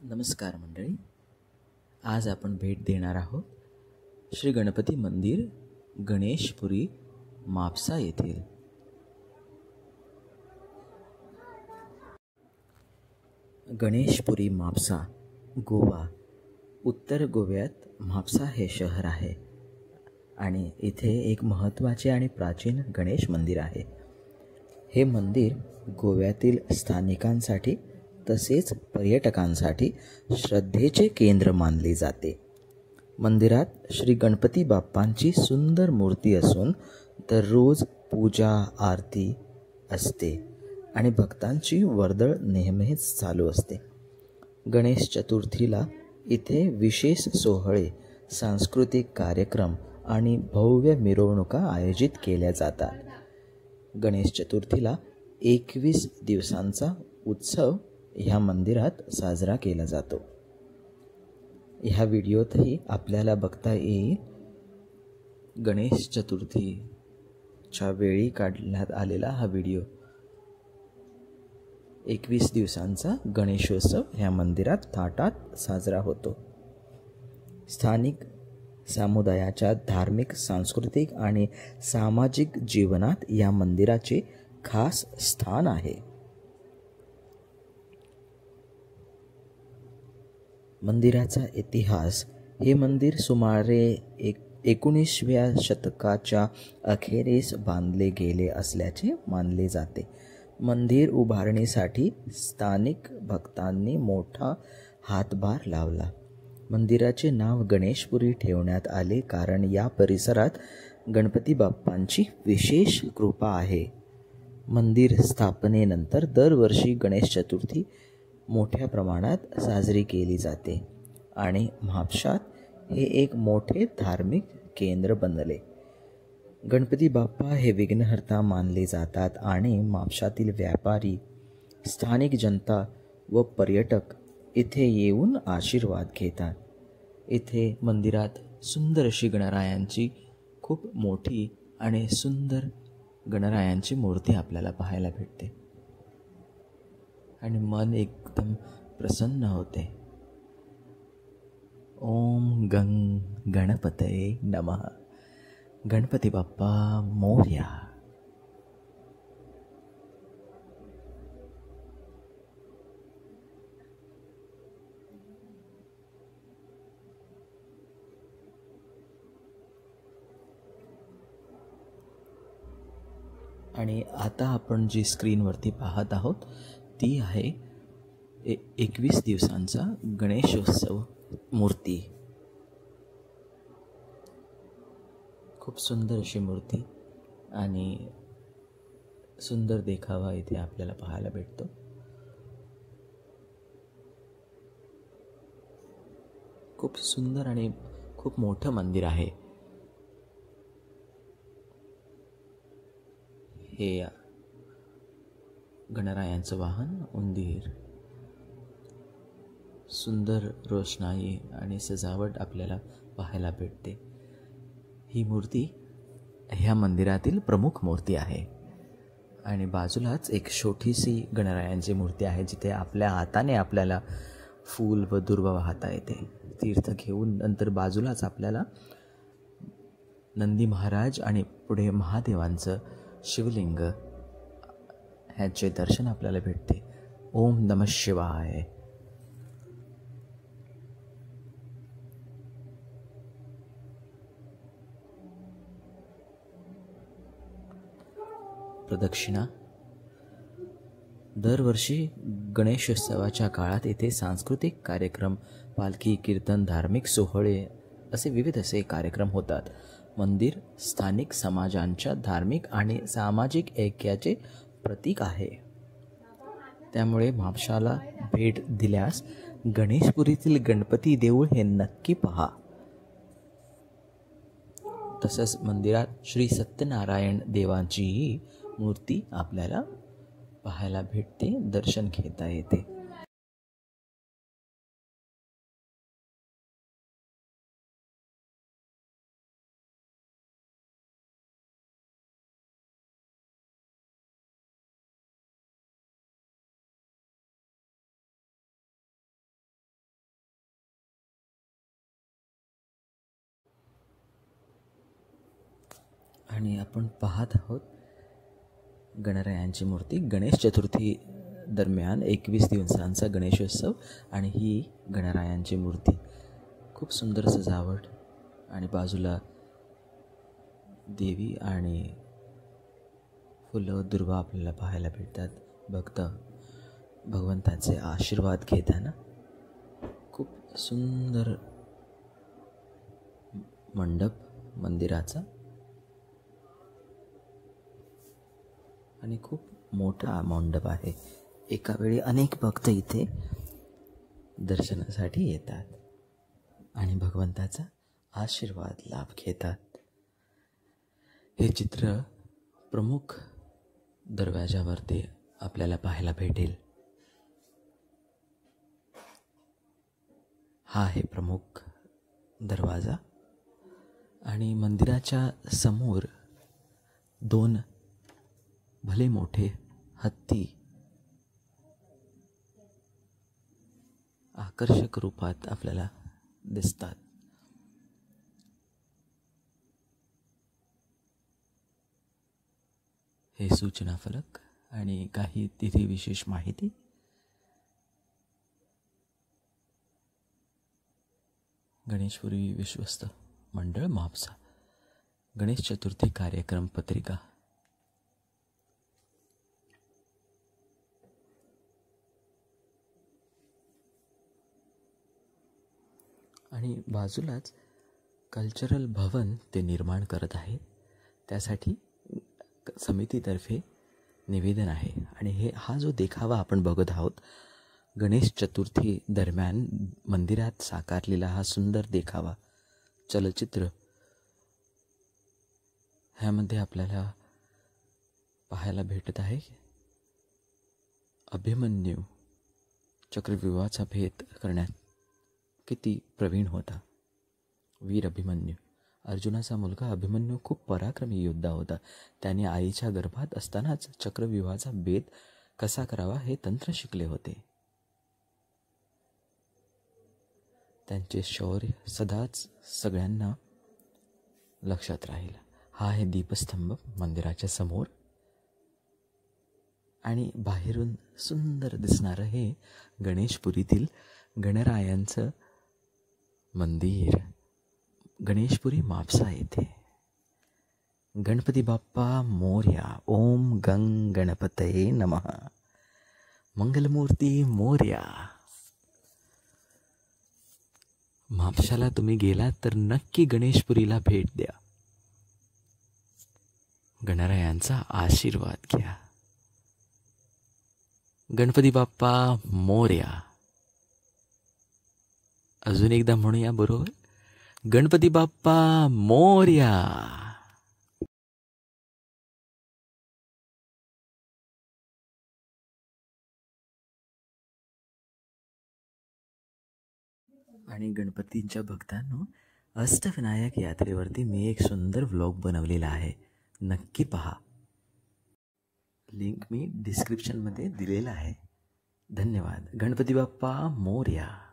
नमस्कार मंडळी, आज आपण भेट देणार आहोत श्री गणपती मंदिर गणेशपुरी मापसा येथील. गणेशपुरी मापसा, गोवा. उत्तर गोव्यात म्हापसा हे शहर आहे आणि इथे एक महत्त्वाचे आणि प्राचीन गणेश मंदिर आहे. हे मंदिर गोव्यातील स्थानिकांसाठी तसेच पर्यटकांसाठी श्रद्धेचे केंद्र मानले जाते. मंदिरात श्री गणपती बाप्पांची सुंदर मूर्ती असून दररोज पूजा आरती असते आणि भक्तांची वर्दळ नेहमीच चालू असते. गणेश चतुर्थीला इथे विशेष सोहळे, सांस्कृतिक कार्यक्रम आणि भव्य मिरवणुका आयोजित केल्या जातात. गणेश चतुर्थीला 21 दिवसांचा उत्सव ह्या मंदिरात साजरा केला जातो. ह्या व्हिडिओतही आपल्याला बघता येईल गणेश चतुर्थीच्या वेळी काढण्यात आलेला हा व्हिडिओ. 21 दिवसांचा गणेशोत्सव ह्या मंदिरात थाटात साजरा होतो. स्थानिक समुदायाच्या धार्मिक, सांस्कृतिक आणि सामाजिक जीवनात या मंदिराचे खास स्थान आहे. मंदिराचा इतिहास. हे मंदिर सुमारे 19व्या शतकाच्या अखेरीस बांधले गेले असल्याचे मानले जाते. मंदिर उभारणीसाठी स्थानिक भक्तांनी मोठा हातभार लावला. मंदिराचे नाव गणेशपुरी ठेवण्यात आले कारण या परिसरात गणपती बाप्पांची विशेष कृपा आहे. मंदिर स्थापनेनंतर दरवर्षी गणेश चतुर्थी मोठ्या प्रमाणात साजरी केली जाते आणि म्हापशात हे एक मोठे धार्मिक केंद्र बनले. गणपती बाप्पा हे विघ्नहर्ता मानले जातात आणि म्हापशातील व्यापारी, स्थानिक जनता व पर्यटक इथे येऊन आशीर्वाद घेतात. इथे मंदिरात सुंदर अशी गणरायांची खूप मोठी आणि सुंदर गणरायांची मूर्ती आपल्याला पाहायला भेटते आणि मन एकदम प्रसन्न होते. ओम गंग गणपतये नमः. गणपती बाप्पा मोरया. आणि आता आपण जी स्क्रीनवरती पाहत आहोत ती आहे 21 दिवसांचा गणेशोत्सव मूर्ती. खूप सुंदर अशी मूर्ती आणि सुंदर देखावा इथे आपल्याला पाहायला भेटतो. खूप सुंदर आणि खूप मोठं मंदिर आहे हे. गणरायांचं वाहन उंदीर. सुंदर रोषणाई आणि सजावट आपल्याला पाहायला भेटते. ही मूर्ती ह्या मंदिरातील प्रमुख मूर्ती आहे आणि बाजूलाच एक छोटीशी गणरायांची मूर्ती आहे जिथे आपल्या हाताने आपल्याला फूल व दुर्वा वाहता येते. तीर्थ घेऊन नंतर बाजूलाच आपल्याला नंदी महाराज आणि पुढे महादेवांचं शिवलिंग ह्याचे दर्शन आपल्याला भेटते. ओम नमः शिवाय. प्रदक्षिणा. दरवर्षी गणेशोत्सवाच्या काळात येथे सांस्कृतिक कार्यक्रम, पालखी, कीर्तन, धार्मिक सोहळे असे विविध कार्यक्रम होतात. मंदिर स्थानिक समाजांच्या धार्मिक आणि सामाजिक ऐक्याचे प्रतीक आहे. त्यामुळे म्हापशाला भेट दिल्यास गणेशपुरीतील गणपती देऊळ हे नक्की पहा. तसंच मंदिरात श्री सत्यनारायण देवांचीही मूर्ती आपल्याला पाहायला भेटते, दर्शन घेता येते. आणि आपण पाहत आहोत गणरायांची मूर्ती. गणेश चतुर्थी दरम्यान 21 दिवसांचा गणेशोत्सव आणि ही गणरायांची मूर्ती. खूप सुंदर सजावट आणि बाजूला देवी आणि फुलं दुर्वा आपल्याला पाहायला भेटतात. भक्त भगवंताचे आशीर्वाद घेताना खूप सुंदर मंडप मंदिराचा आणि खूप मोठा मंडप आहे. एका वेळी अनेक भक्त इथे दर्शनासाठी येतात आणि भगवंताचा आशीर्वाद लाभ घेतात. हे चित्र प्रमुख दरवाजावरती आपल्याला पाहायला भेटेल. हा आहे प्रमुख दरवाजा आणि मंदिराच्या समोर 2 भले मोठे हत्ती आकर्षक रूपात आपल्याला दिसतात. हे सूचना फलक आणि काही तिथे विशेष माहिती. गणेशपुरी विश्वस्त मंडळ म्हापसा गणेश चतुर्थी कार्यक्रम पत्रिका. आणि बाजूलाच कल्चरल भवन ते निर्माण करत आहे. त्यासाठी समितीतर्फे निवेदन आहे. आणि हा जो देखावा आपण बघत आहोत गणेश चतुर्थी दरम्यान मंदिरात साकारलेला हा सुंदर देखावा चलचित्र, ह्यामध्ये आपल्याला पाहायला भेटत आहे अभिमन्यू चक्रव्यूहाचा भेद करण्यात किती प्रवीण होता. वीर अभिमन्यू, अर्जुनाचा मुलगा अभिमन्यू खूप पराक्रमी योद्धा होता. त्याने आईच्या गर्भात असतानाच चक्रव्यूहाचा भेद कसा करावा हे तंत्र शिकले होते. त्यांचे शौर्य सदाच सगळ्यांना लक्षात राहील. हा आहे दीपस्तंभ मंदिराच्या समोर आणि बाहेरून सुंदर दिसणारं हे गणेशपुरीतील गणरायांचं मंदिर गणेशपुरी म्हापसा येथे. गणपती बाप्पा मोरया. ओम गंग गणपतये नमः. मंगलमूर्ती मोरया. म्हापशाला तुम्ही गेलात तर नक्की गणेशपुरीला भेट द्या. गणरायांचा आशीर्वाद घ्या. गणपती बाप्पा मोरया. अजून एकदा म्हणूया बरोबर, गणपती बाप्पा मोरया. आणि गणपतींच्या भक्तांनो, अष्टविनायक यात्रेवरती मी एक सुंदर व्लॉग बनवलेला आहे, नक्की पहा. लिंक मी डिस्क्रिप्शनमध्ये दिलेला आहे. धन्यवाद. गणपती बाप्पा मोरया.